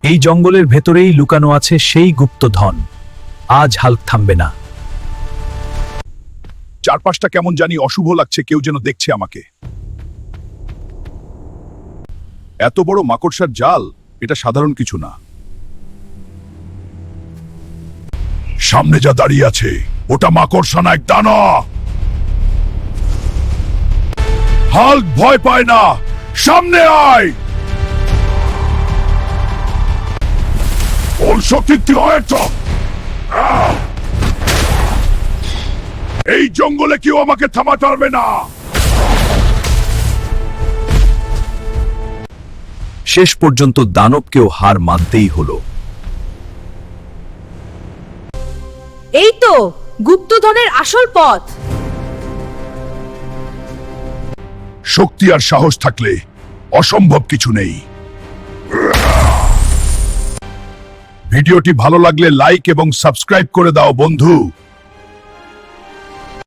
এই জঙ্গলের ভেতরেই লুকানো আছে সেই গুপ্তধন। আজ হাল্ক থামবে না। চারপাশটা কেমন জানি অশুভ লাগছে, কেউ যেন দেখছে আমাকে। এত বড় মাকড়সার জাল, এটা সাধারণ কিছু না। সামনে যা দাঁড়িয়ে আছে ওটা মাকড়সা না, এক দানা। হাল্ক ভয় পায় না, সামনে আয়। ওর শক্তি হয়েছে। এই জঙ্গলে কেউ আমাকে থামাতে পারবে না। শেষ পর্যন্ত দানবকেও হার মানতেই হলো। এই তো গুপ্তধনের আসল পথ। শক্তি আর সাহস থাকলে অসম্ভব কিছু নেই। ভিডিওটি ভালো লাগলে লাইক এবং সাবস্ক্রাইব করে দাও বন্ধু।